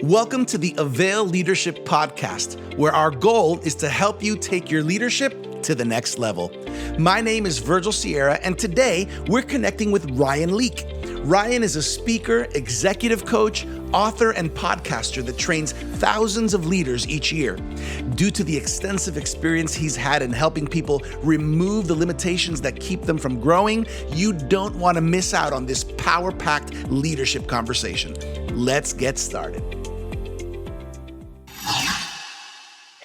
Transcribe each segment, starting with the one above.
Welcome to the AVAIL Leadership Podcast, where our goal is to help you take your leadership to the next level. My name is Virgil Sierra, and today we're connecting with Ryan Leak. Ryan is a speaker, executive coach, author, and podcaster that trains thousands of leaders each year. Due to the extensive experience he's had in helping people remove the limitations that keep them from growing, you don't want to miss out on this power-packed leadership conversation. Let's get started.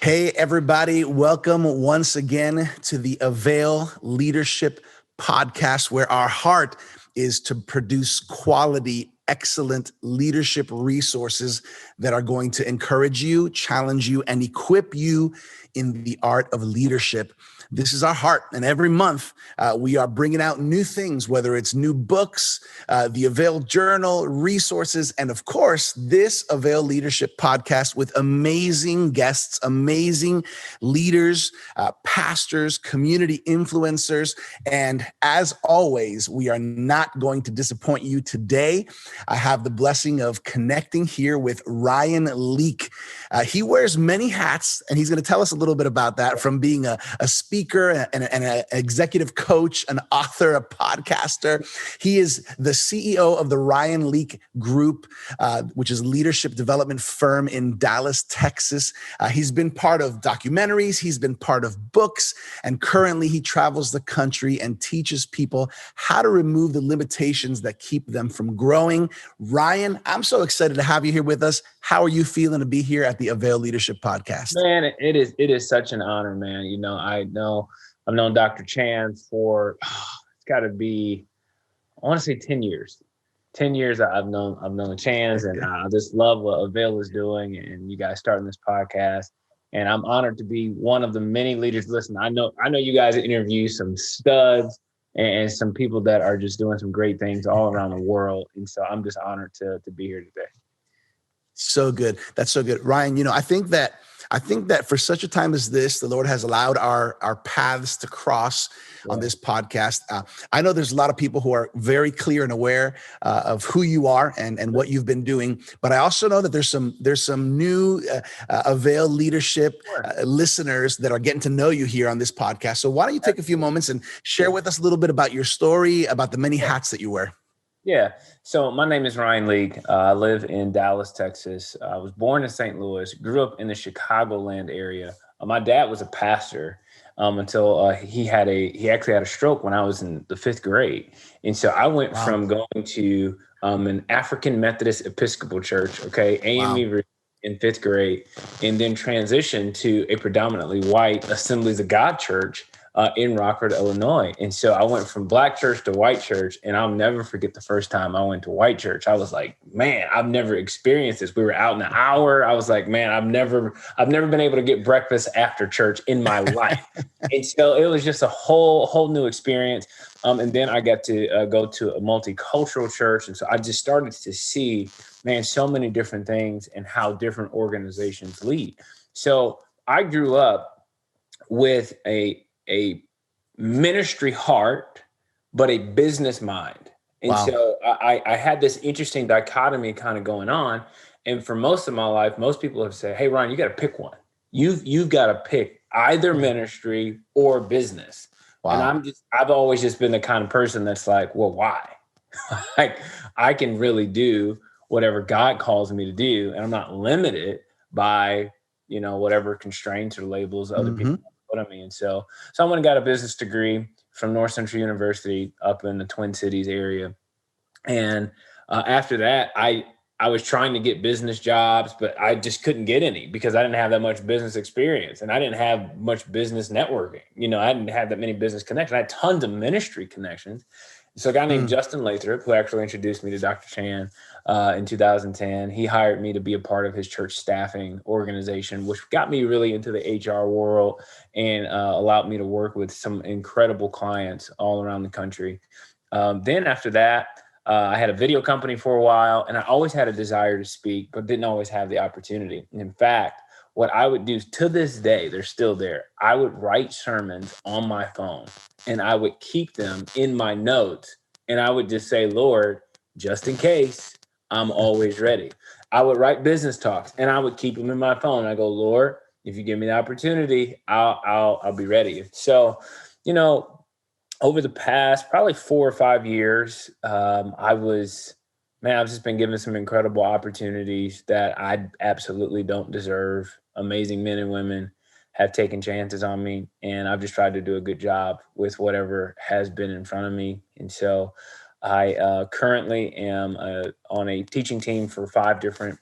Hey, everybody. Welcome once again to the AVAIL Leadership Podcast, where our heart is to produce quality, excellent leadership resources that are going to encourage you, challenge you, and equip you in the art of leadership. This is our heart. And every month we are bringing out new things, whether it's new books, the AVAIL Journal, resources, and of course, this AVAIL Leadership Podcast with amazing guests, amazing leaders, pastors, community influencers. And as always, we are not going to disappoint you today. I have the blessing of connecting here with Ryan Leak. He wears many hats, and he's going to tell us a little bit about that, from being a speaker and an executive coach, an author, a podcaster. He is the CEO of the Ryan Leak Group, which is a leadership development firm in Dallas, Texas. He's been part of documentaries. He's been part of books. And currently he travels the country and teaches people how to remove the limitations that keep them from growing. Ryan, I'm so excited to have you here with us. How are you feeling to be here at the AVAIL Leadership Podcast? Man, it is such an honor, man. You know, I've known Dr. Chan for it's got to be, I want to say 10 years. 10 years I've known Chan's, and I just love what AVAIL is doing, and you guys starting this podcast. And I'm honored to be one of the many leaders. Listen, I know you guys interview some studs and some people that are just doing some great things all around the world. And so I'm just honored to be here today. So good. That's so good. Ryan, you know, I think that for such a time as this, the Lord has allowed our paths to cross on this podcast. I know there's a lot of people who are very clear and aware of who you are and what you've been doing, but I also know that there's some new AVAIL leadership listeners that are getting to know you here on this podcast. So why don't you take a few moments and share with us a little bit about your story, about the many hats that you wear? Yeah. So my name is Ryan Leak. I live in Dallas, Texas. I was born in St. Louis, grew up in the Chicagoland area. My dad was a pastor until he actually had a stroke when I was in the 5th grade. And so I went from going to an African Methodist Episcopal church, AME in 5th grade, and then transitioned to a predominantly white Assemblies of God church in Rockford, Illinois. And so I went from black church to white church, and I'll never forget the first time I went to white church. I was like, man, I've never experienced this. We were out in the hour. I was like, man, I've never been able to get breakfast after church in my life. And so it was just a whole new experience. And then I got to go to a multicultural church. And so I just started to see, man, so many different things and how different organizations lead. So I grew up with a ministry heart, but a business mind. And so I had this interesting dichotomy kind of going on. And for most of my life, most people have said, hey, Ryan, you got to pick one. You've got to pick either ministry or business. Wow. And I've always just been the kind of person that's like, well, why? Like, I can really do whatever God calls me to do. And I'm not limited by, whatever constraints or labels other people put on me. And so I went and got a business degree from North Central University up in the Twin Cities area. And after that, I was trying to get business jobs, but I just couldn't get any because I didn't have that much business experience, and I didn't have much business networking. I didn't have that many business connections. I had tons of ministry connections. So a guy named Justin Lathrop, who actually introduced me to Dr. Chan in 2010, he hired me to be a part of his church staffing organization, which got me really into the HR world and allowed me to work with some incredible clients all around the country. Then after that, I had a video company for a while, and I always had a desire to speak, but didn't always have the opportunity. And in fact, what I would do to this day, they're still there. I would write sermons on my phone, and I would keep them in my notes, and I would just say, Lord, just in case, I'm always ready. I would write business talks and I would keep them in my phone. I go, Lord, if you give me the opportunity, I'll be ready. So, you know, over the past probably 4 or 5 years, I've just been given some incredible opportunities that I absolutely don't deserve. Amazing men and women have taken chances on me, and I've just tried to do a good job with whatever has been in front of me. And so I currently am on a teaching team for 5 different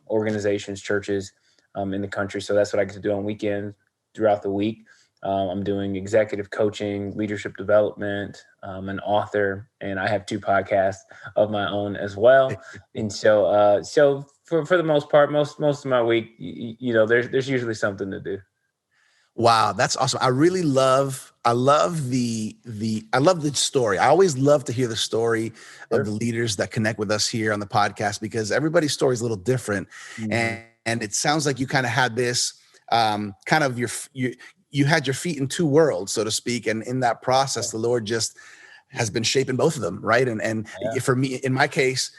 organizations, churches in the country. So that's what I get to do on weekends throughout the week. I'm doing executive coaching, leadership development, an author, and I have 2 podcasts of my own as well. And so for the most part, most of my week, there's usually something to do. Wow, that's awesome. I love I love the story. I always love to hear the story of the Sure. leaders that connect with us here on the podcast, because everybody's story is a little different. Mhm. And it sounds like you kind of had this kind of you had your feet in two worlds, so to speak. And in that process, the Lord just has been shaping both of them, right? And Yeah. for me, in my case,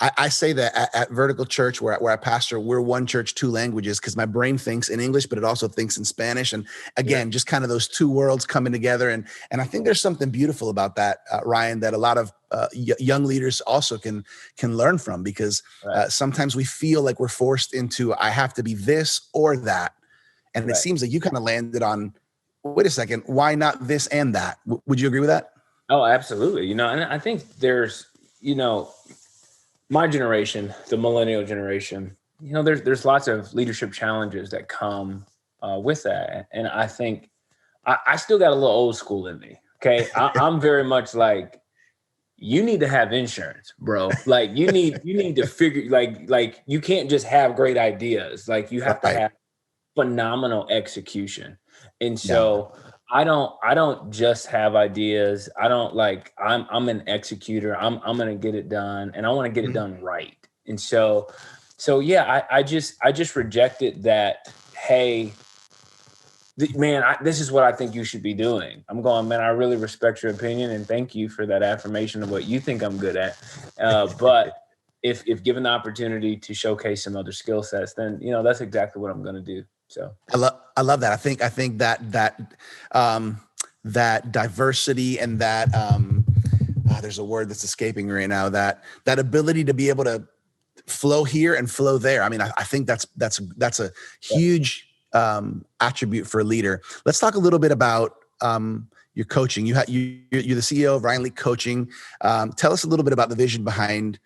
I say that at Vertical Church, where I pastor, we're one church, 2 languages, because my brain thinks in English, but it also thinks in Spanish. And Yeah. again, just kind of those two worlds coming together. And I think there's something beautiful about that, Ryan, that a lot of young leaders also can learn from, because Right. sometimes we feel like we're forced into, I have to be this or that. And it Right. seems like you kind of landed on, wait a second, why not this and that? Would you agree with that? Oh, absolutely. And I think there's, you know, my generation, the millennial generation, there's lots of leadership challenges that come with that. And I think I still got a little old school in me. Okay. I'm very much like, you need to have insurance, bro. Like you need to figure, like you can't just have great ideas. Like you have to Right. have phenomenal execution. And Yeah. so I don't just have ideas. I don't like I'm an executor. I'm gonna get it done, and I want to get it Mhm. done right. And so yeah, I just rejected that. Hey, man, this is what I think you should be doing. I'm going, man, I really respect your opinion and thank you for that affirmation of what you think I'm good at. But if given the opportunity to showcase some other skill sets, then that's exactly what I'm going to do. So I love that. I think um, that diversity and that there's a word that's escaping me right now, that ability to be able to flow here and flow there. I mean, I think that's a yeah, huge attribute for a leader. Let's talk a little bit about your coaching. You're the CEO of Ryan Leak Coaching. Tell us a little bit about the vision behind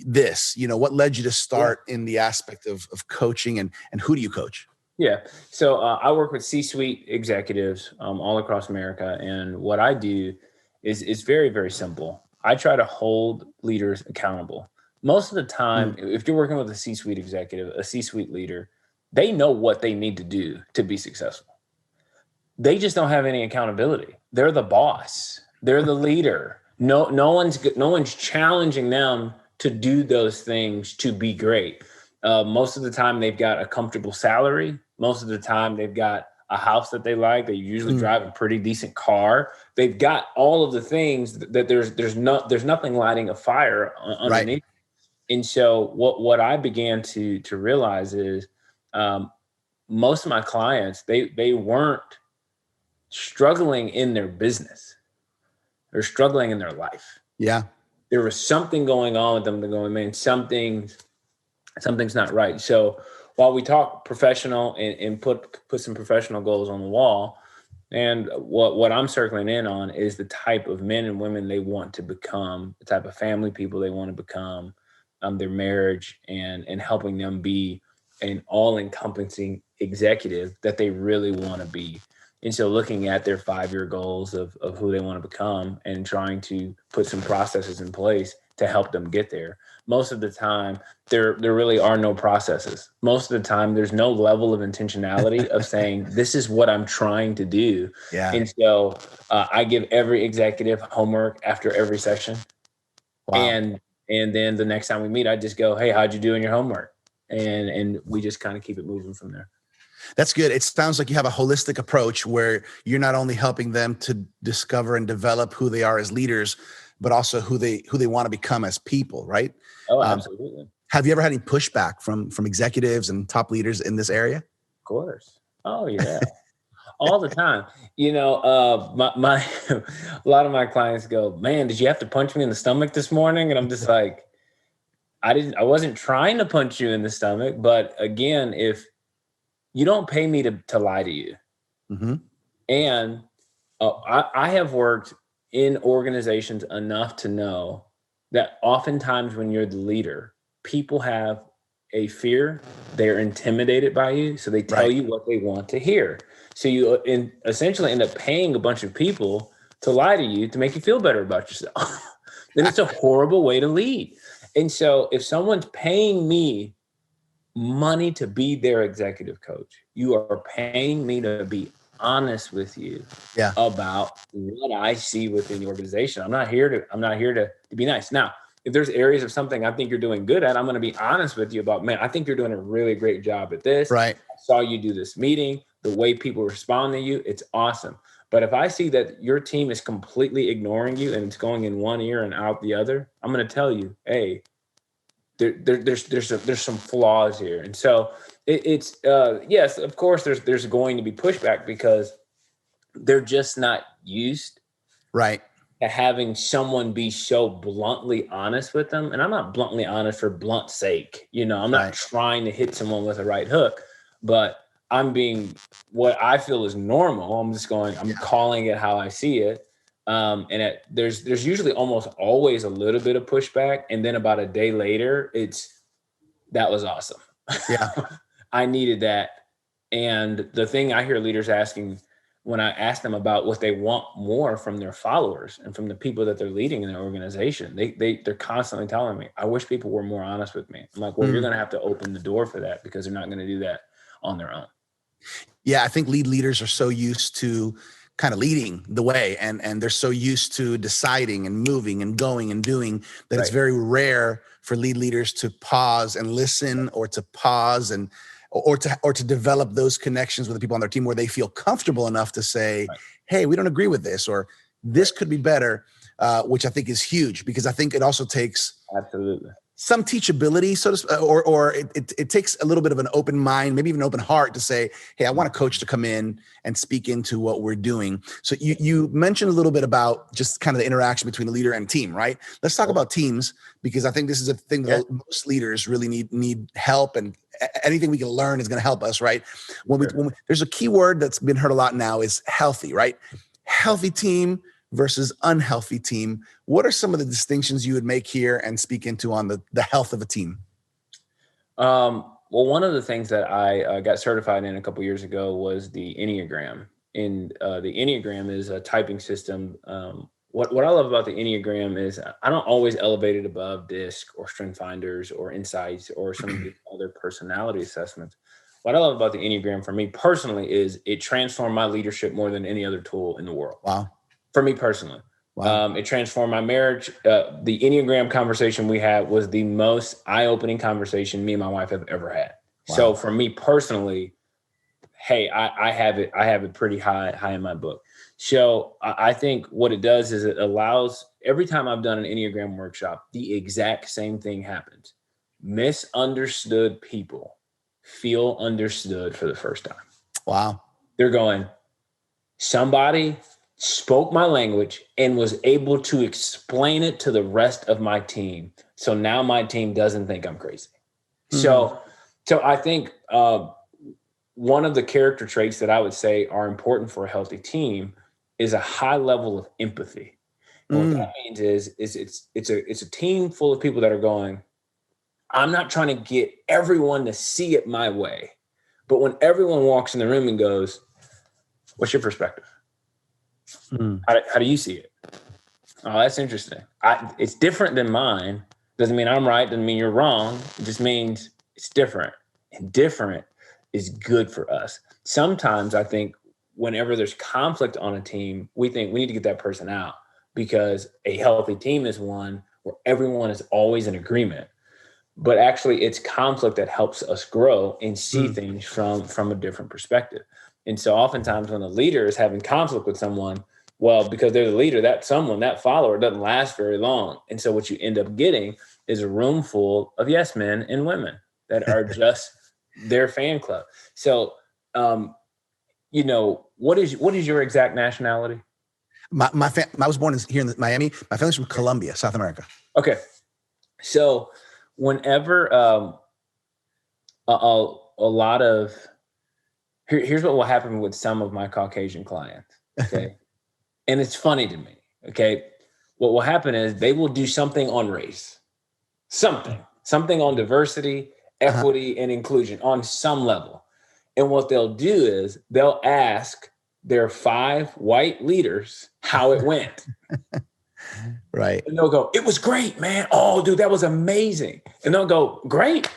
this. What led you to yeah. start in the aspect of coaching, and who do you coach? Yeah. So I work with C-suite executives all across America, and what I do is very, very simple. I try to hold leaders accountable. Most of the time, Mm, if you're working with a C-suite executive, a C-suite leader, they know what they need to do to be successful. They just don't have any accountability. They're the boss. They're the leader. No one's challenging them to do those things to be great. Most of the time, they've got a comfortable salary. Most of the time, they've got a house that they like. They usually mm, drive a pretty decent car. They've got all of the things that there's nothing lighting a fire right. underneath. And so what I began to realize is um, most of my clients they weren't struggling in their business. They're struggling in their life. Yeah. There was something going on with them. They're going, man, something's not right. So while we talk professional and put some professional goals on the wall, and what I'm circling in on is the type of men and women they want to become, the type of family people they want to become, their marriage, and helping them be an all-encompassing executive that they really want to be. And so looking at their 5-year goals of who they want to become and trying to put some processes in place to help them get there. Most of the time, there really are no processes. Most of the time, there's no level of intentionality of saying, this is what I'm trying to do. Yeah. And so I give every executive homework after every session. Wow. And then the next time we meet, I just go, hey, how'd you do in your homework? And we just kind of keep it moving from there. That's good. It sounds like you have a holistic approach where you're not only helping them to discover and develop who they are as leaders, but also who they want to become as people, right? Oh, absolutely. Have you ever had any pushback from executives and top leaders in this area? Of course. Oh, yeah. All the time. My a lot of my clients go, "Man, did you have to punch me in the stomach this morning?" And I'm just like, I wasn't trying to punch you in the stomach, but again, if you don't pay me to lie to you. Mm-hmm. And I have worked in organizations enough to know that oftentimes when you're the leader, people have a fear. They're intimidated by you. So they tell Right. you what they want to hear. So you essentially end up paying a bunch of people to lie to you to make you feel better about yourself. Then it's a horrible way to lead. And so if someone's paying me money to be their executive coach, you are paying me to be honest with you Yeah. about what I see within the organization. I'm not here to be nice. Now, if there's areas of something I think you're doing good at, I'm going to be honest with you about, man, I think you're doing a really great job at this. Right. I saw you do this meeting, the way people respond to you, it's awesome. But if I see that your team is completely ignoring you and it's going in one ear and out the other, I'm going to tell you, hey, there's some flaws here. And so it's yes, of course there's going to be pushback because they're just not used Right. to having someone be so bluntly honest with them. And I'm not bluntly honest for blunt sake. I'm not trying to hit someone with a right hook, but I'm being what I feel is normal. I'm calling it how I see it. There's usually almost always a little bit of pushback. And then about a day later, that was awesome. Yeah. I needed that. And the thing I hear leaders asking when I ask them about what they want more from their followers and from the people that they're leading in their organization, they're constantly telling me, I wish people were more honest with me. I'm like, well, you're going to have to open the door for that because they're not going to do that on their own. Yeah. I think leaders are so used to kind of leading the way and they're so used to deciding and moving and going and doing that It's very rare for leaders to pause and listen or to pause and or to develop those connections with the people on their team where they feel comfortable enough to say, hey, we don't agree with this, or this could be better, which I think is huge because I think it also takes absolutely some teachability, so to or it takes a little bit of an open mind, maybe even an open heart to say, hey, I want a coach to come in and speak into what we're doing. So you mentioned a little bit about just kind of the interaction between the leader and team, right? Let's talk about teams because I think this is a thing that most leaders really need help, and anything we can learn is going to help us, right? When there's a key word that's been heard a lot now is healthy, right? Healthy team versus unhealthy team. What are some of the distinctions you would make here and speak into on the health of a team? Well, one of the things that I got certified in a couple years ago was the Enneagram. And the Enneagram is a typing system. What I love about the Enneagram is I don't always elevate it above DISC or Strength Finders or Insights or some of the other personality assessments. What I love about the Enneagram for me personally is it transformed my leadership more than any other tool in the world. Wow. For me personally. Wow. It transformed my marriage. The Enneagram conversation we had was the most eye-opening conversation me and my wife have ever had. Wow. So for me personally, hey, I have it pretty high in my book. So I think what it does is it allows, every time I've done an Enneagram workshop, the exact same thing happens. Misunderstood people feel understood for the first time. Wow. They're going, somebody spoke my language and was able to explain it to the rest of my team. So now my team doesn't think I'm crazy. So I think one of the character traits that I would say are important for a healthy team is a high level of empathy. And what that means is it's a team full of people that are going, I'm not trying to get everyone to see it my way. But when everyone walks in the room and goes, what's your perspective? How do you see it? Oh, that's interesting. It's different than mine. Doesn't mean I'm right. Doesn't mean you're wrong. It just means it's different. And different is good for us. Sometimes I think whenever there's conflict on a team, we think we need to get that person out because a healthy team is one where everyone is always in agreement. But actually, it's conflict that helps us grow and see things from a different perspective. And so oftentimes when a leader is having conflict with someone, Well, because they're the leader, that follower doesn't last very long. And so what you end up getting is a room full of yes men and women that are just their fan club. So, what is your exact nationality? I was born here in Miami. My family's from Colombia, South America. Okay. So whenever a lot of here's what will happen with some of my Caucasian clients. Okay. And it's funny to me. Okay. What will happen is they will do something on race, something on diversity, equity, and inclusion on some level. And what they'll do is they'll ask their 5 white leaders how it went. Right. And they'll go, "It was great, man. Oh, dude, that was amazing." And they'll go, "Great."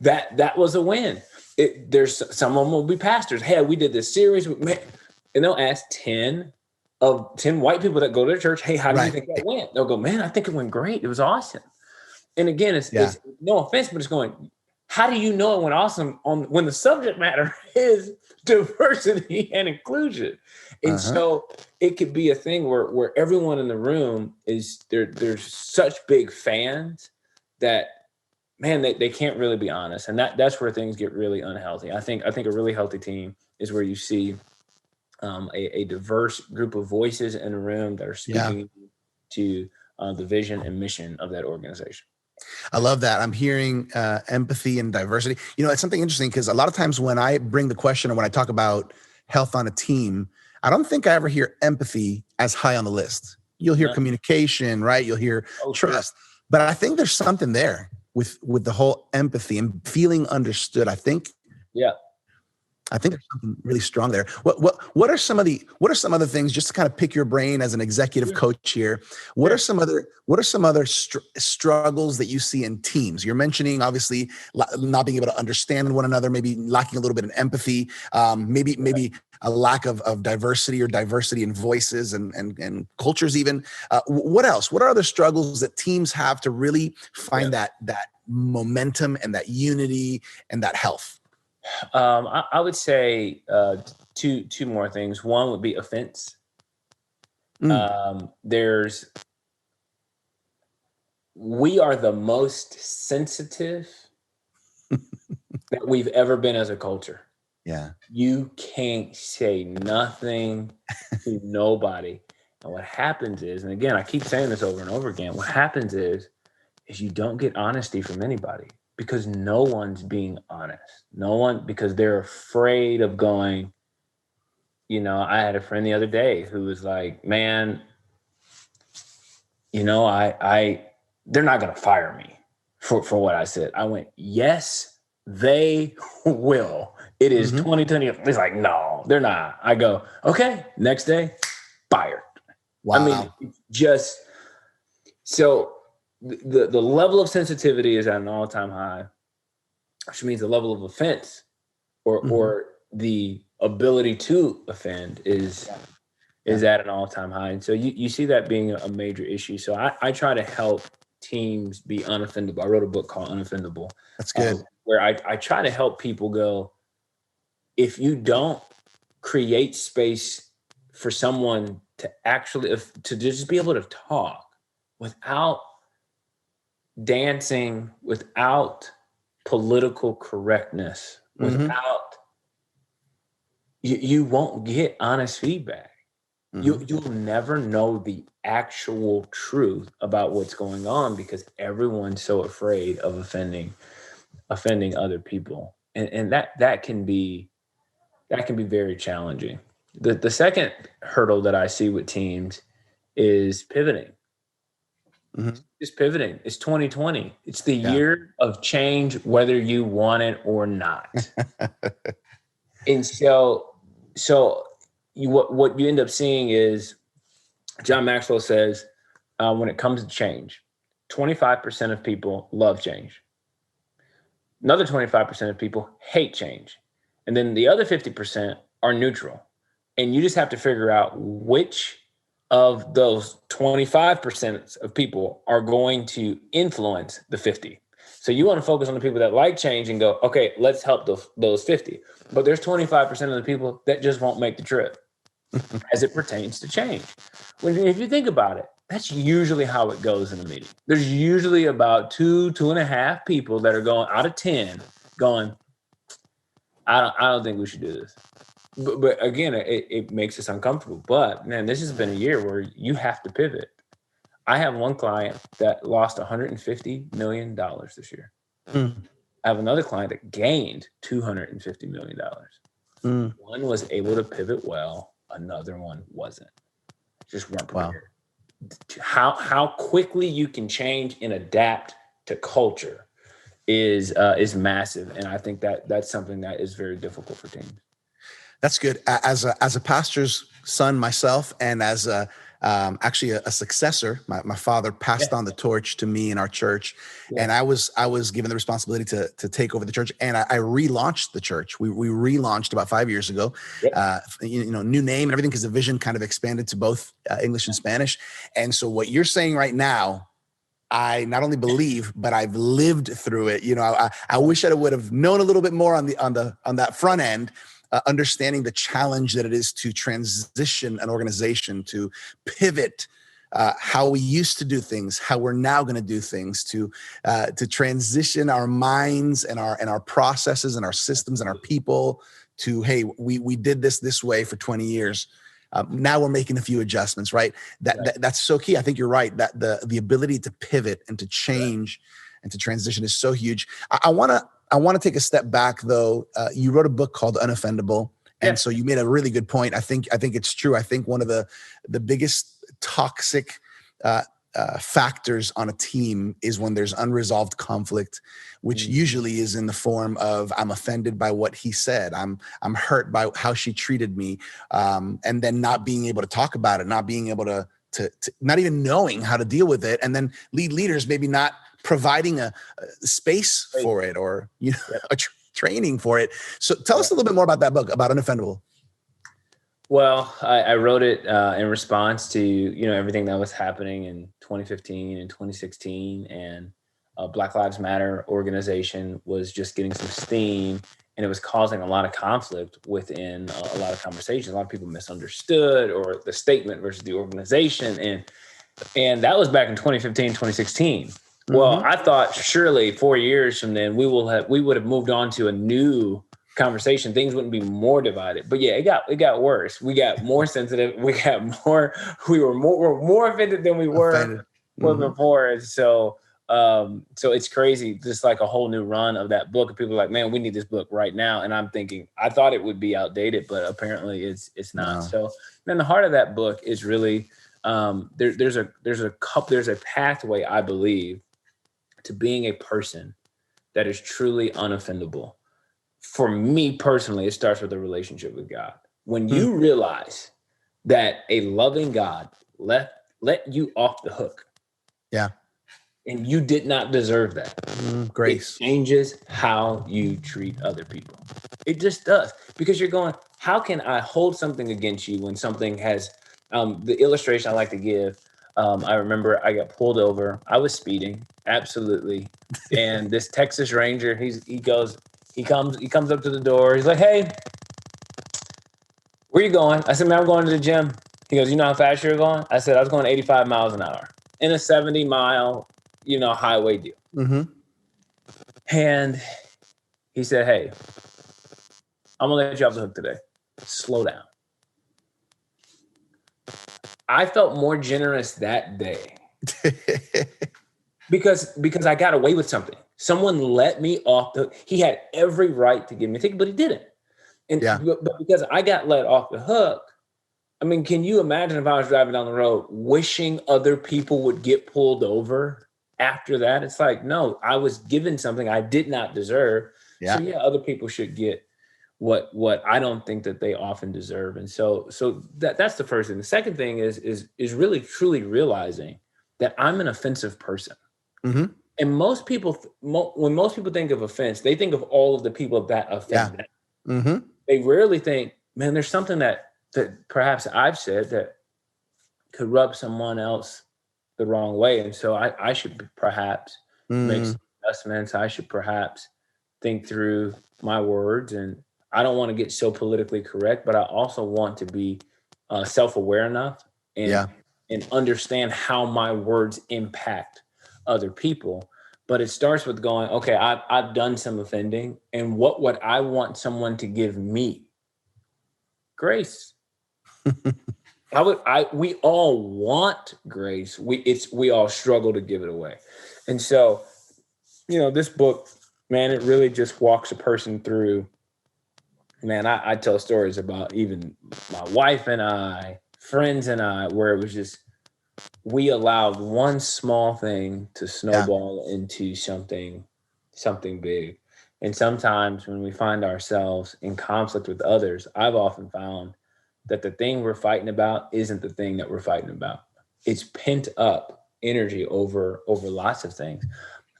that was a win. There's someone will be pastors. Hey, we did this series, man. And they'll ask 10 white people that go to their church, "Hey, how do you think that went?" They'll go, "Man, I think it went great. It was awesome." And again, it's no offense, but it's going, how do you know it went awesome when the subject matter is diversity and inclusion? And so it could be a thing where everyone in the room there's such big fans that, man, they can't really be honest. And that's where things get really unhealthy. I think a really healthy team is where you see a diverse group of voices in a room that are speaking to the vision and mission of that organization. I love that. I'm hearing empathy and diversity. It's something interesting because a lot of times when I bring the question or when I talk about health on a team, I don't think I ever hear empathy as high on the list. You'll hear communication, right? You'll hear trust. Sure. But I think there's something there with the whole empathy and feeling understood. I think there's something really strong there. What are some other things, just to kind of pick your brain as an executive coach here? What are some other struggles that you see in teams? You're mentioning obviously not being able to understand one another, maybe lacking a little bit of empathy, maybe a lack of diversity or diversity in voices and cultures even. What else? What are other struggles that teams have to really find that momentum and that unity and that health? I would say two more things. One would be offense. We are the most sensitive that we've ever been as a culture. Yeah. You can't say nothing to nobody. And what happens is, and again, I keep saying this over and over again, what happens is you don't get honesty from anybody. Because no one's being honest. No one, because they're afraid of going, I had a friend the other day who was like, "Man, they're not going to fire me for what I said." I went, "Yes, they will. It is 2020. He's like, "No, they're not." I go, "Okay." Next day, fired. Wow. I mean, just so the level of sensitivity is at an all-time high, which means the level of offense or the ability to offend is at an all-time high. And so you see that being a major issue. So I try to help teams be unoffendable. I wrote a book called Unoffendable. That's good. Where I try to help people go, if you don't create space for someone to actually, to just be able to talk without dancing, without political correctness, without you won't get honest feedback. You'll never know the actual truth about what's going on because everyone's so afraid of offending other people, and that can be very challenging. The second hurdle that I see with teams is pivoting. Just pivoting. It's 2020. It's the year of change, whether you want it or not. And so what you end up seeing is, John Maxwell says, when it comes to change, 25% of people love change. Another 25% of people hate change. And then the other 50% are neutral. And you just have to figure out which of those 25% of people are going to influence the 50. So you want to focus on the people that like change and go, okay, let's help those 50. But there's 25% of the people that just won't make the trip. as it pertains to change. If you think about it, that's usually how it goes in a meeting. There's usually about 2.5 people that are going out of 10 going, I don't think we should do this. But again, it makes us uncomfortable. But man, this has been a year where you have to pivot. I have one client that lost $150 million this year. Mm. I have another client that gained $250 million. Mm. One was able to pivot well. Another one wasn't. Just weren't prepared. Wow. How quickly you can change and adapt to culture is massive. And I think that's something that is very difficult for teams. That's good. As a pastor's son myself, and as actually a successor, my father passed on the torch to me in our church, and I was given the responsibility to take over the church, and I relaunched the church. We relaunched about 5 years ago. New name and everything, because the vision kind of expanded to both English and Spanish. And so what you're saying right now, I not only believe, but I've lived through it. I wish I would have known a little bit more on that front end. Understanding the challenge that it is to transition an organization, to pivot how we used to do things, how we're now going to do things, to transition our minds and our processes and our systems and our people to, hey, we did this way for 20 years. Now we're making a few adjustments, right? That's so key. I think you're right, that the ability to pivot and to change and to transition is so huge. I want to take a step back, though. You wrote a book called Unoffendable. And so you made a really good point. I think it's true. I think one of the biggest toxic factors on a team is when there's unresolved conflict, which usually is in the form of, I'm offended by what he said. I'm hurt by how she treated me. And then not being able to talk about it, not being able to not even knowing how to deal with it. And then leaders maybe not providing a space for it, or a training for it. So tell us a little bit more about that book, about Unoffendable. Well, I wrote it in response to everything that was happening in 2015 and 2016, and Black Lives Matter organization was just getting some steam, and it was causing a lot of conflict within a lot of conversations. A lot of people misunderstood, or the statement versus the organization, and that was back in 2015, 2016. Well, I thought surely 4 years from then we would have moved on to a new conversation. Things wouldn't be more divided. But it got worse. We got more sensitive. We were more offended than we were before. So it's crazy. Just like a whole new run of that book. People are like, man, we need this book right now. And I'm thinking, I thought it would be outdated, but apparently it's not. Wow. So man, the heart of that book is really there's a pathway, I believe, to being a person that is truly unoffendable. For me personally, it starts with a relationship with God. When you realize that a loving God let you off the hook. Yeah. And you did not deserve that. Grace. It changes how you treat other people. It just does. Because you're going, how can I hold something against you when something has, the illustration I like to give, I remember I got pulled over. I was speeding, absolutely. And this Texas Ranger, he comes up to the door. He's like, hey, where you going? I said, man, I'm going to the gym. He goes, you know how fast you're going? I said, I was going 85 miles an hour in a 70-mile, highway deal. Mm-hmm. And he said, hey, I'm going to let you off the hook today. Slow down. I felt more generous that day because I got away with something. Someone let me off the hook. He had every right to give me a ticket, but he didn't. But because I got let off the hook, I mean, can you imagine if I was driving down the road wishing other people would get pulled over after that? It's like, no, I was given something I did not deserve. Yeah. So other people should get what I don't think that they often deserve. And so that's the first thing. The second thing is really truly realizing that I'm an offensive person. Mm-hmm. And most people, when most people think of offense, they think of all of the people that offend them. Mm-hmm. They rarely think, man, there's something that perhaps I've said that could rub someone else the wrong way. And so I should perhaps make some adjustments. I should perhaps think through my words. And I don't want to get so politically correct, but I also want to be self-aware enough and Yeah. and understand how my words impact other people. But it starts with going, okay, I've done some offending, and what would I want someone to give me? Grace. We all want grace. We all struggle to give it away. And so, this book, man, it really just walks a person through. Man, I tell stories about even my wife and I, friends and I, where it was just we allowed one small thing to Yeah. snowball into something big. And sometimes when we find ourselves in conflict with others, I've often found that the thing we're fighting about isn't the thing that we're fighting about. It's pent up energy over lots of things.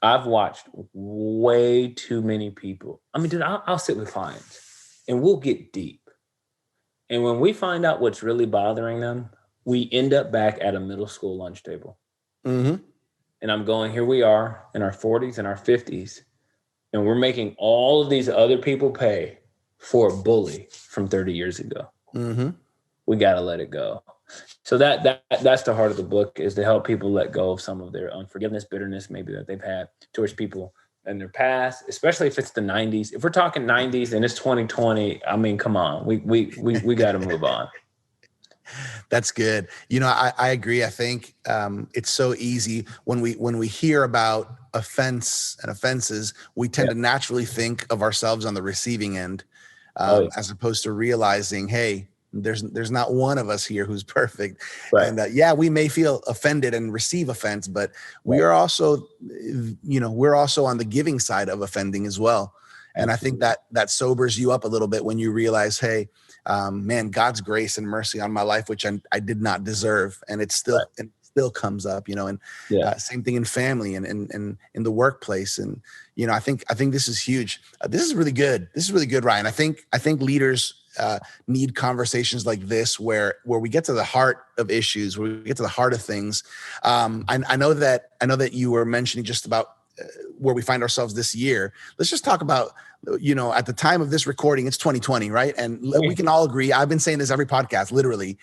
I've watched way too many people. I mean, dude, I'll sit with clients and we'll get deep. And when we find out what's really bothering them, we end up back at a middle school lunch table. Mm-hmm. And I'm going, here we are in our 40s and our 50s, and we're making all of these other people pay for a bully from 30 years ago. Mm-hmm. We got to let it go. So that's the heart of the book, is to help people let go of some of their unforgiveness, bitterness, maybe that they've had towards people in their past, especially if it's the 90s. If we're talking 90s and it's 2020, I mean, come on, we got to move on. That's good. I agree. I think it's so easy when we hear about offense and offenses, we tend to naturally think of ourselves on the receiving end, as opposed to realizing, hey, there's not one of us here who's perfect. Right. And we may feel offended and receive offense, but we are also, we're also on the giving side of offending as well. And Absolutely. I think that sobers you up a little bit when you realize, hey, man, God's grace and mercy on my life, which I did not deserve, and it still comes up, and same thing in family and in the workplace, and I think this is huge. This is really good. This is really good, Ryan. I think leaders need conversations like this where we get to the heart of issues, where we get to the heart of things. I know that you were mentioning just about where we find ourselves this year. Let's just talk about, at the time of this recording, it's 2020, right? And we can all agree, I've been saying this every podcast, literally,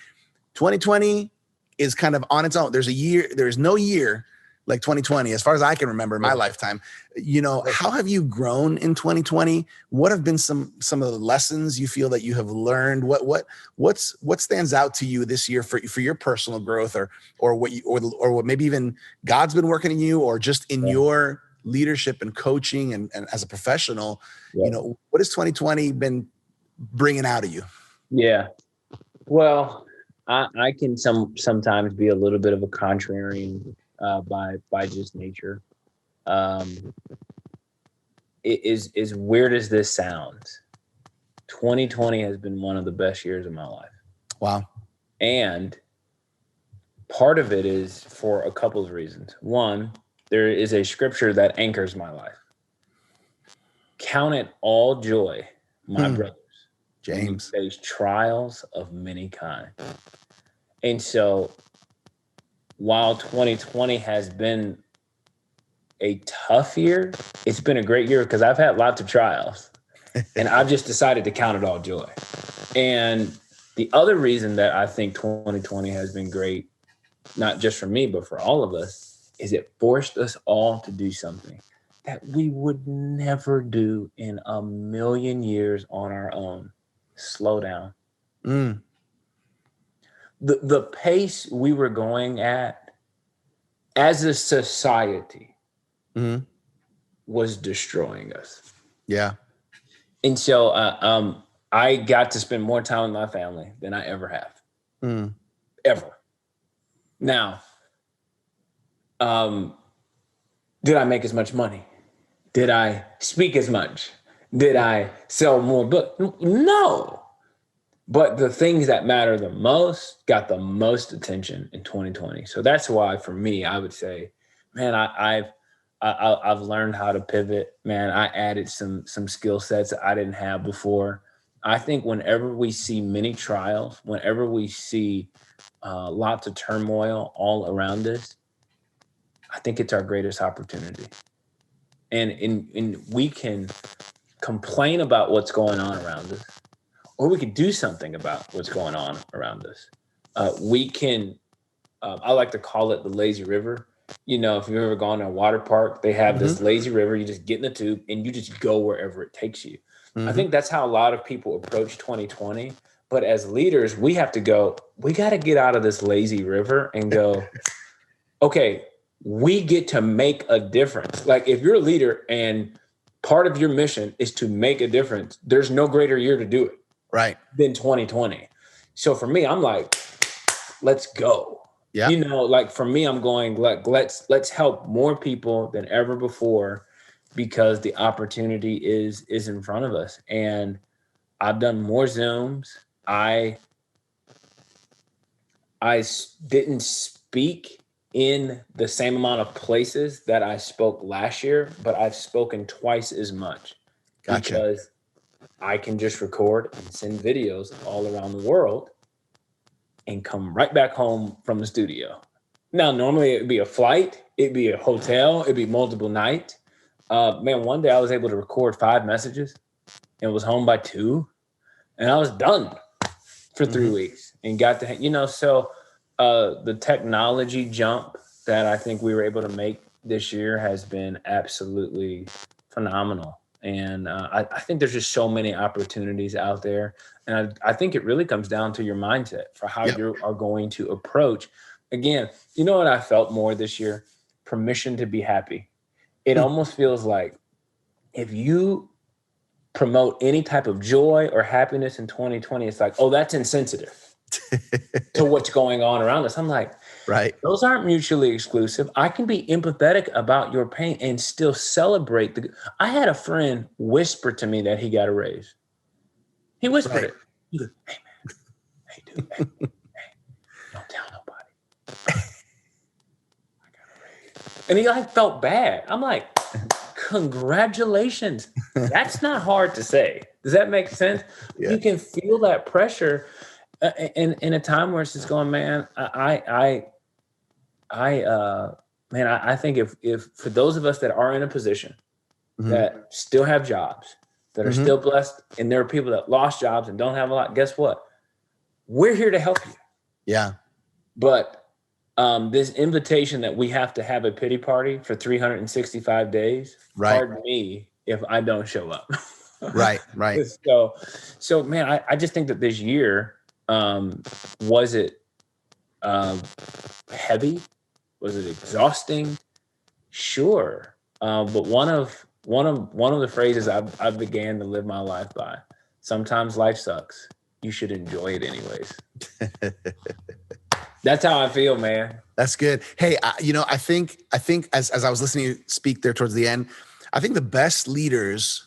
2020 is kind of on its own. There's no year like 2020, as far as I can remember in my lifetime. How have you grown in 2020? What have been some of the lessons you feel that you have learned? What stands out to you this year for your personal growth, or what maybe even God's been working in you, or just in your leadership and coaching and as a professional? What has 2020 been bringing out of you? Yeah. Well, I can sometimes be a little bit of a contrarian by just nature. It is as weird as this sounds. 2020 has been one of the best years of my life. Wow. And part of it is for a couple of reasons. One, there is a scripture that anchors my life. Count it all joy, my brothers, James, when you face trials of many kinds. And so while 2020 has been a tough year, it's been a great year because I've had lots of trials and I've just decided to count it all joy. And the other reason that I think 2020 has been great, not just for me, but for all of us, is it forced us all to do something that we would never do in a million years on our own. Slow down. The pace we were going at as a society was destroying us. Yeah. And so I got to spend more time with my family than I ever have. Ever. Now, did I make as much money? Did I speak as much? Did I sell more books? No. But the things that matter the most got the most attention in 2020. So that's why, for me, I would say, man, I've learned how to pivot. Man, I added some skill sets that I didn't have before. I think whenever we see many trials, whenever we see lots of turmoil all around us, I think it's our greatest opportunity. And we can complain about what's going on around us, or we could do something about what's going on around us. We can, I like to call it the lazy river. You know, if you've ever gone to a water park, they have this lazy river. You just get in the tube and you just go wherever it takes you. I think that's how a lot of people approach 2020. But as leaders, we have to go, we got to get out of this lazy river and go, okay, we get to make a difference. Like if you're a leader and part of your mission is to make a difference, there's no greater year to do it than 2020. So for me, I'm like, let's go. Yeah. You know, like for me, I'm going, like, let's help more people than ever before because the opportunity is in front of us. And I've done more Zooms. I didn't speak in the same amount of places that I spoke last year, but I've spoken twice as much. Gotcha. Because I can just record and send videos all around the world and come right back home from the studio. Now, normally it'd be a flight, it'd be a hotel, it'd be multiple nights. Man, one day I was able to record 5 messages and was home by 2, and I was done for 3 weeks and got to, you know, so the technology jump that I think we were able to make this year has been absolutely phenomenal. And I think there's just so many opportunities out there. And I think it really comes down to your mindset for how you are going to approach. Again, you know what I felt more this year? Permission to be happy. It almost feels like if you promote any type of joy or happiness in 2020, it's like, oh, that's insensitive to what's going on around us. I'm like, those aren't mutually exclusive. I can be empathetic about your pain and still celebrate. I had a friend whisper to me that he got a raise. He whispered it. He goes, hey, man. Hey, dude. Hey, don't tell nobody. I got a raise. And he like felt bad. I'm like, congratulations. That's not hard to say. Does that make sense? You can feel that pressure in a time where it's just going, man, I think if for those of us that are in a position that still have jobs, that are still blessed, and there are people that lost jobs and don't have a lot, guess what? We're here to help you. Yeah. But this invitation that we have to have a pity party for 365 days, pardon me if I don't show up. Right. So man, I just think that this year, was it heavy? Was it exhausting? Sure. But one of the phrases I began to live my life by, sometimes life sucks. You should enjoy it anyways. That's how I feel, man. That's good. Hey, I think as I was listening to you speak there towards the end, I think the best leaders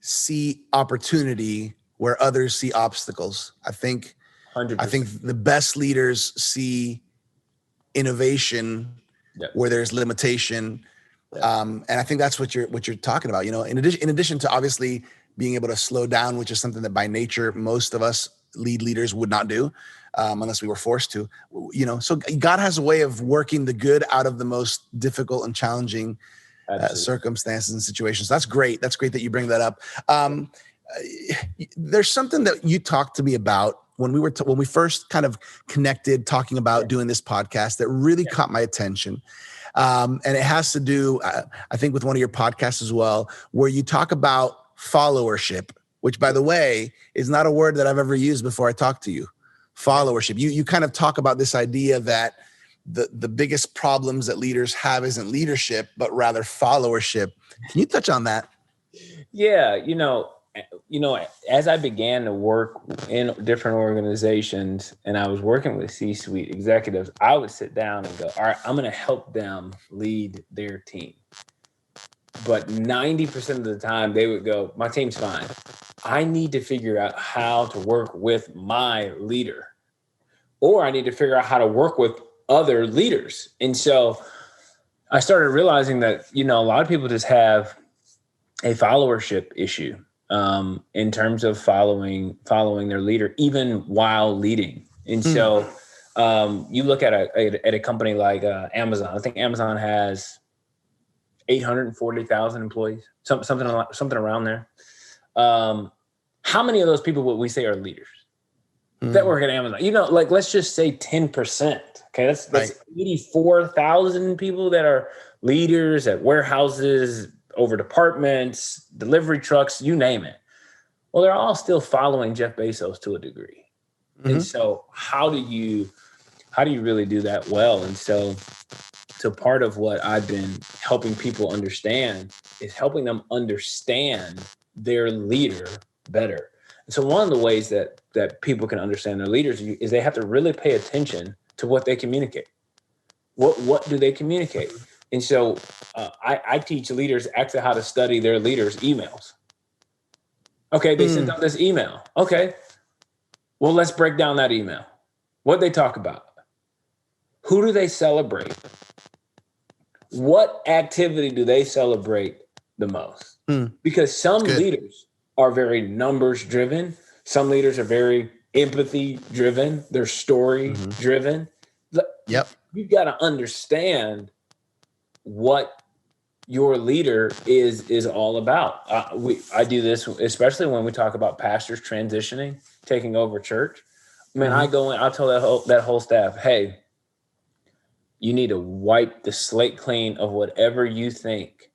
see opportunity where others see obstacles. I think 100%. I think the best leaders see innovation where there's limitation. And I think that's what you're talking about. You know, in addition to obviously being able to slow down, which is something that by nature most of us leaders would not do, unless we were forced to. You know, so God has a way of working the good out of the most difficult and challenging circumstances and situations. So that's great. That's great that you bring that up. There's something that you talked to me about when we first kind of connected, talking about doing this podcast, that really caught my attention. And it has to do, I think, with one of your podcasts as well, where you talk about followership, which, by the way, is not a word that I've ever used before I talked to you. Followership. You kind of talk about this idea that the biggest problems that leaders have isn't leadership, but rather followership. Can you touch on that? Yeah, you know, as I began to work in different organizations and I was working with C-suite executives, I would sit down and go, all right, I'm going to help them lead their team. But 90% of the time they would go, my team's fine. I need to figure out how to work with my leader, or I need to figure out how to work with other leaders. And so I started realizing that, you know, a lot of people just have a followership issue. In terms of following their leader, even while leading. And so you look at a company like Amazon. I think Amazon has 840,000 employees, something around there. How how many of those people would we say are leaders that work at Amazon? Like let's just say 10%. Okay, that's Right. 84,000 people that are leaders at warehouses, over departments, delivery trucks, you name it. Well, they're all still following Jeff Bezos to a degree. And so how do you really do that well? And so part of what I've been helping people understand is helping them understand their leader better. And so one of the ways that people can understand their leaders is they have to really pay attention to what they communicate. What do they communicate? And so I teach leaders actually how to study their leaders' emails. Okay, they sent out this email. Okay, well, let's break down that email. What they talk about? Who do they celebrate? What activity do they celebrate the most? Because some leaders are very numbers driven. Some leaders are very empathy driven. They're story driven. Yep. You've got to understand what your leader is all about. I do this, especially when we talk about pastors transitioning, taking over church. Man, I go in, I'll tell that whole staff, hey, you need to wipe the slate clean of whatever you think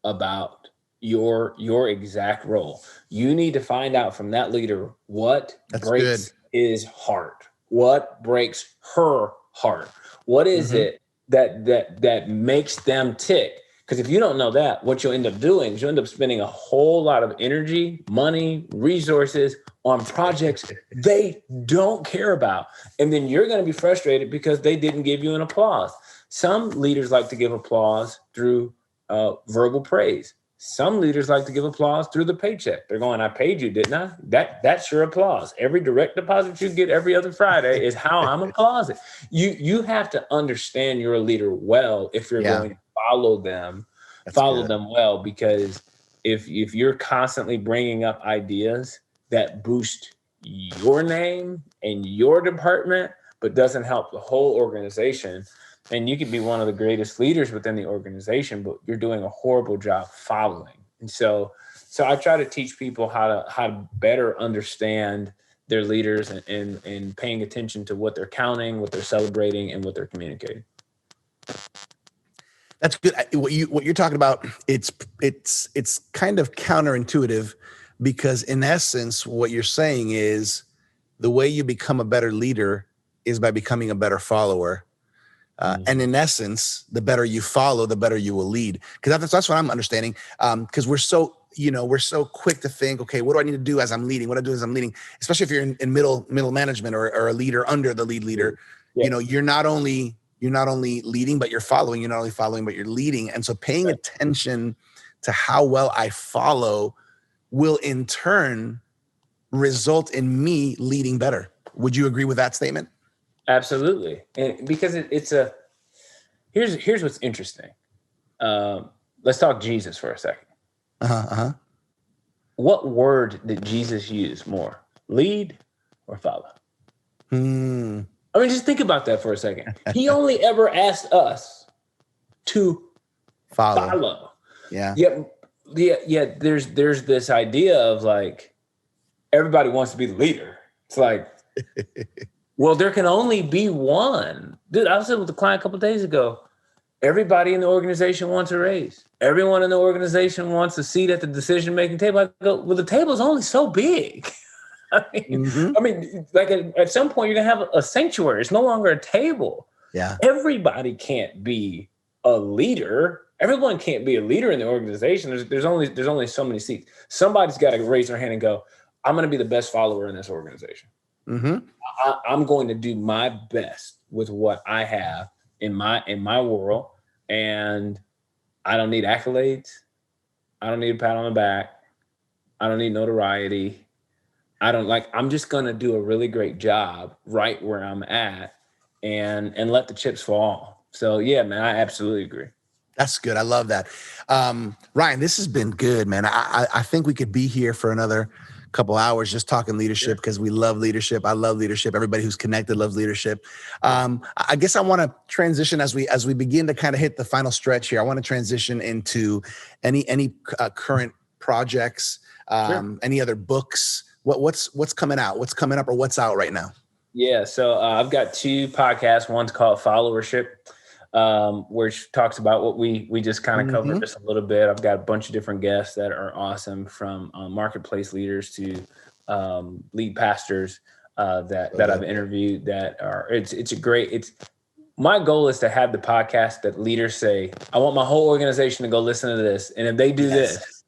about your exact role. You need to find out from that leader what breaks his heart, what breaks her heart, what is it that makes them tick. Because if you don't know that, what you'll end up doing is you'll end up spending a whole lot of energy, money, resources on projects they don't care about. And then you're going to be frustrated because they didn't give you an applause. Some leaders like to give applause through verbal praise. Some leaders like to give applause through the paycheck. They're going, I paid you, didn't I? That's your applause. Every direct deposit you get every other Friday is how I'm applauding. You have to understand your leader well if you're going to follow them. Follow them well, because if you're constantly bringing up ideas that boost your name and your department, but doesn't help the whole organization, and you could be one of the greatest leaders within the organization, but you're doing a horrible job following. And so I try to teach people how to better understand their leaders and paying attention to what they're counting, what they're celebrating, and what they're communicating. That's good. What you're talking about, it's kind of counterintuitive, because in essence, what you're saying is the way you become a better leader is by becoming a better follower. And in essence, the better you follow, the better you will lead. Because that's what I'm understanding. Because we're so quick to think, okay, what do I need to do as I'm leading? What do I do as I'm leading? Especially if you're in middle management or a leader under the lead leader. Yeah. You're not only leading, but you're following. You're not only following, but you're leading. And so paying attention to how well I follow will in turn result in me leading better. Would you agree with that statement? Absolutely. And because here's what's interesting. Let's talk Jesus for a second. What word did Jesus use more? Lead or follow? I mean, just think about that for a second. He only ever asked us to follow. Yeah. Yet there's this idea of like, everybody wants to be the leader. It's like, well, there can only be one. Dude, I was with a client a couple of days ago. Everybody in the organization wants a raise. Everyone in the organization wants a seat at the decision-making table. I go, well, the table is only so big. I mean, like at some point you're gonna have a sanctuary. It's no longer a table. Yeah. Everybody can't be a leader. Everyone can't be a leader in the organization. There's only so many seats. Somebody's got to raise their hand and go, I'm going to be the best follower in this organization. I'm going to do my best with what I have in my world, and I don't need accolades. I don't need a pat on the back. I don't need notoriety. I'm just going to do a really great job right where I'm at and let the chips fall. So yeah, man, I absolutely agree. That's good. I love that. Ryan, this has been good, man. I think we could be here for another couple hours just talking leadership, because we love leadership. I love leadership. Everybody who's connected loves leadership. I guess I want to transition as we begin to kind of hit the final stretch here. I want to transition into any current projects, any other books What's coming out? What's coming up or what's out right now? Yeah. So I've got 2 podcasts. One's called Followership, which talks about what we just kind of covered just a little bit. I've got a bunch of different guests that are awesome, from marketplace leaders to lead pastors that I've interviewed. My goal is to have the podcast that leaders say, I want my whole organization to go listen to this, and if they do this,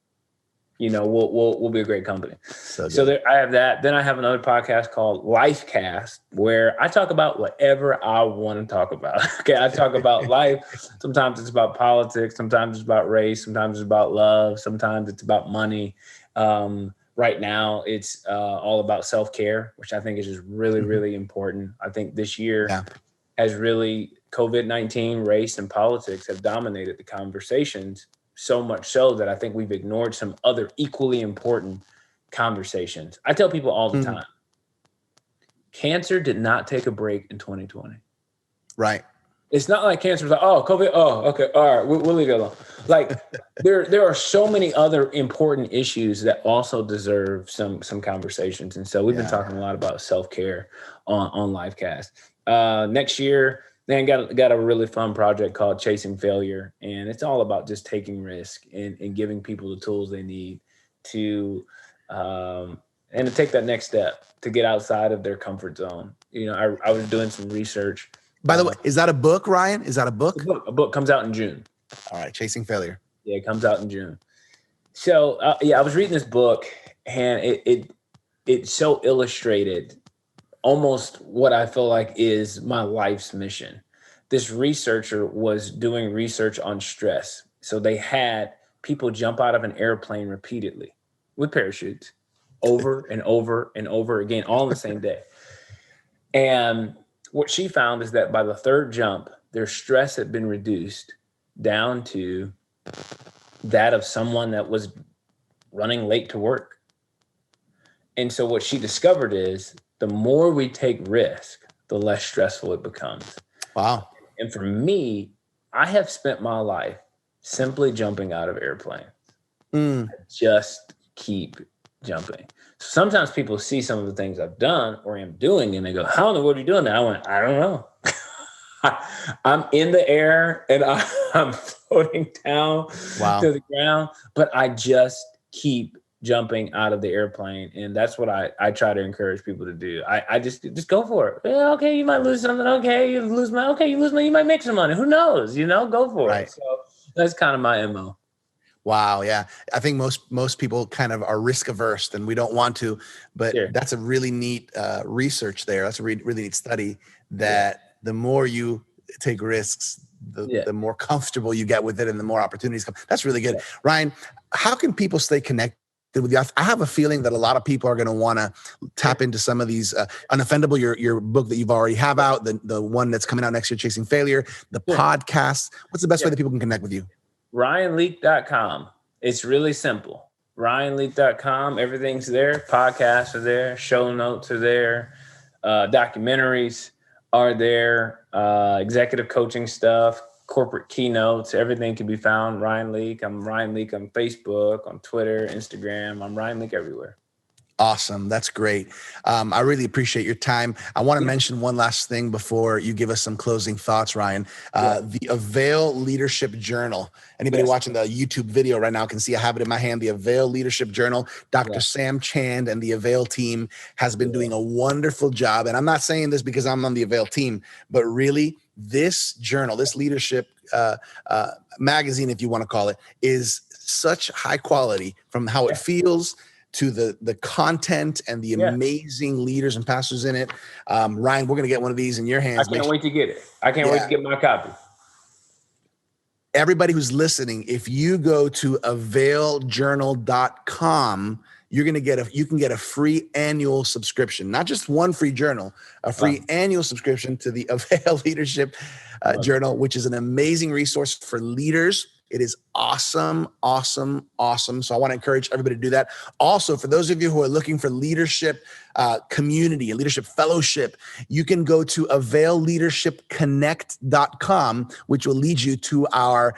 we'll be a great company. So I have that. Then I have another podcast called Lifecast, where I talk about whatever I want to talk about. Okay, I talk about life. Sometimes it's about politics. Sometimes it's about race. Sometimes it's about love. Sometimes it's about money. Right now, it's all about self-care, which I think is just really, really important. I think this year has really, COVID-19, race, and politics have dominated the conversations, so much so that I think we've ignored some other equally important conversations. I tell people all the time, cancer did not take a break in 2020. Right. It's not like cancer was like, oh, COVID, oh, okay, all right, we'll leave it alone. Like there are so many other important issues that also deserve some conversations. And so we've been talking a lot about self-care on Livecast. Next year, then got a really fun project called Chasing Failure. And it's all about just taking risk and giving people the tools they need to take that next step, to get outside of their comfort zone. I was doing some research. By the way, is that a book, Ryan? Is that a book? A book comes out in June. All right. Chasing Failure. Yeah, it comes out in June. So I was reading this book, and it so illustrated almost what I feel like is my life's mission. This researcher was doing research on stress. So they had people jump out of an airplane repeatedly with parachutes over and over and over again, all on the same day. And what she found is that by the 3rd jump, their stress had been reduced down to that of someone that was running late to work. And so what she discovered is the more we take risk, the less stressful it becomes. Wow. And for me, I have spent my life simply jumping out of airplanes. I just keep jumping. So sometimes people see some of the things I've done or am doing, and they go, how in the world are you doing that? I went, I don't know. I'm in the air and I'm floating down to the ground, but I just keep jumping out of the airplane. And that's what I try to encourage people to do. I just go for it. Yeah, okay, you might lose something. Okay, you lose money. Okay, you lose money. You might make some money. Who knows? Go for it. So that's kind of my MO. Wow. Yeah. I think most people kind of are risk averse and we don't want to, but that's a really neat research there. That's a really neat study that the more you take risks, the more comfortable you get with it and the more opportunities come. That's really good. Ryan, how can people stay connected with you? I have a feeling that a lot of people are going to want to tap into some of these Unoffendable, your book that you've already have out, the one that's coming out next year, Chasing Failure, the podcast. What's the best way that people can connect with you? RyanLeak.com. It's really simple. RyanLeak.com. Everything's there. Podcasts are there. Show notes are there. Documentaries are there. Executive coaching stuff, corporate keynotes. Everything can be found. Ryan Leak. I'm Ryan Leak on Facebook, on Twitter, Instagram. I'm Ryan Leak everywhere. Awesome. That's great. I really appreciate your time. I want to mention one last thing before you give us some closing thoughts, Ryan. The AVAIL Leadership Journal. Anybody watching the YouTube video right now can see I have it in my hand, the AVAIL Leadership Journal. Dr. Sam Chand and the AVAIL team has been doing a wonderful job. And I'm not saying this because I'm on the AVAIL team, but really this journal, this leadership magazine, if you want to call it, is such high quality from how it feels to the content and the amazing leaders and pastors in it. Ryan, we're going to get one of these in your hands. I can't wait to get it. I can't wait to get my copy. Everybody who's listening, if you go to availjournal.com, you can get a free annual subscription, not just one free journal, a free annual subscription to the AVAIL Leadership Journal, which is an amazing resource for leaders. It is awesome, awesome, awesome. So I want to encourage everybody to do that. Also, for those of you who are looking for leadership community, a leadership fellowship, you can go to availleadershipconnect.com, which will lead you to our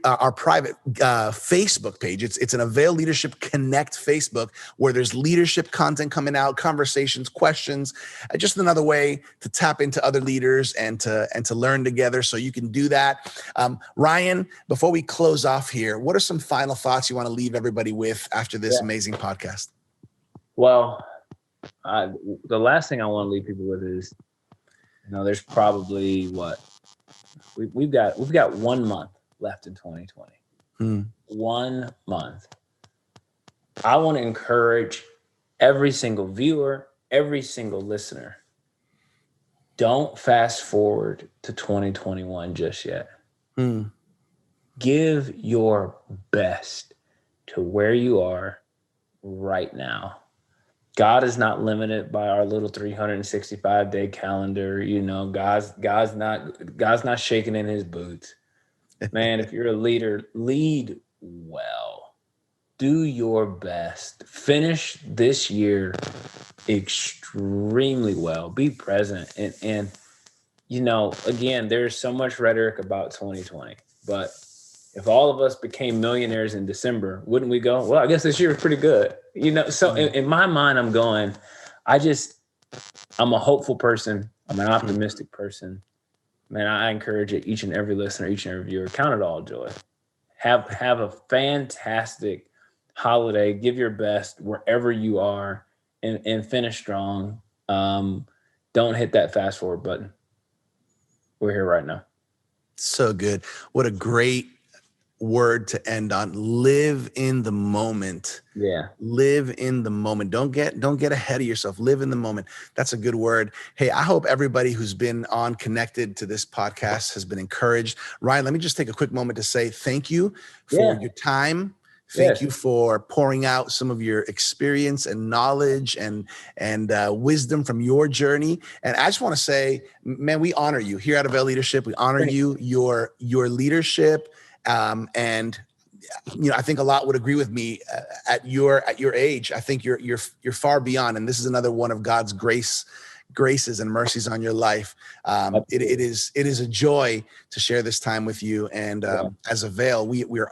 our private Facebook page. It's an Avail Leadership Connect Facebook where there's leadership content coming out, conversations, questions, just another way to tap into other leaders and to learn together. So you can do that. Ryan, before we close off here, what are some final thoughts you want to leave everybody with after this amazing podcast? Well, the last thing I want to leave people with is, there's probably we've got 1 month left in 2020. 1 month. I want to encourage every single viewer, every single listener, don't fast forward to 2021 just yet. Give your best to where you are right now. God is not limited by our little 365-day calendar. God's not shaking in his boots. Man, if you're a leader, lead well. Do your best. Finish this year extremely well. Be present. And again, there's so much rhetoric about 2020. But if all of us became millionaires in December, wouldn't we go, well, I guess this year is pretty good. So in my mind, I'm a hopeful person. I'm an optimistic person. Man, I encourage each and every listener, each and every viewer, count it all joy. Have a fantastic holiday. Give your best wherever you are and finish strong. Don't hit that fast forward button. We're here right now. So good. What a great word to end on. Live in the moment. Yeah. Live in the moment. Don't get ahead of yourself. Live in the moment. That's a good word. Hey, I hope everybody who's been connected to this podcast has been encouraged. Ryan, let me just take a quick moment to say thank you for your time. Thank you for pouring out some of your experience and knowledge and wisdom from your journey. And I just want to say, man, we honor you here at AVAIL Leadership. We honor you, your leadership. And I think a lot would agree with me at your age. I think you're far beyond, and this is another one of God's graces and mercies on your life. It is a joy to share this time with you. And as AVAIL, we're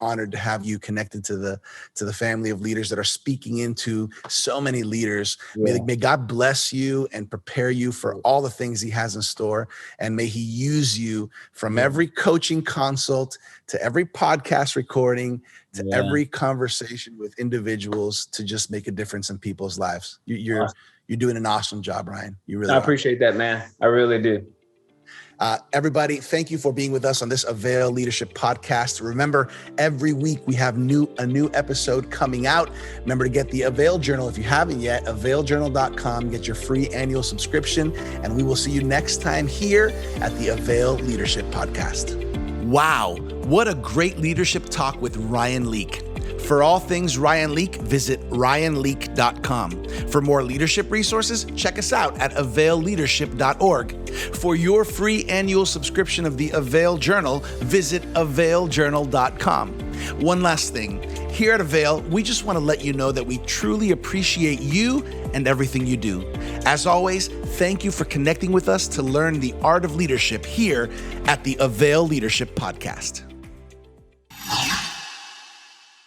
honored to have you connected to the family of leaders that are speaking into so many leaders. May God bless you and prepare you for all the things he has in store. And may he use you from every coaching consult to every podcast recording to every conversation with individuals to just make a difference in people's lives. You're doing an awesome job, Ryan. You really I appreciate that, man. I really do. Everybody, thank you for being with us on this AVAIL Leadership Podcast. Remember, every week we have a new episode coming out. Remember to get the AVAIL Journal if you haven't yet, availjournal.com. Get your free annual subscription, and we will see you next time here at the AVAIL Leadership Podcast. Wow, what a great leadership talk with Ryan Leak. For all things Ryan Leak, visit ryanleak.com. For more leadership resources, check us out at availleadership.org. For your free annual subscription of the AVAIL Journal, visit availjournal.com. One last thing. Here at AVAIL, we just want to let you know that we truly appreciate you and everything you do. As always, thank you for connecting with us to learn the art of leadership here at the AVAIL Leadership Podcast.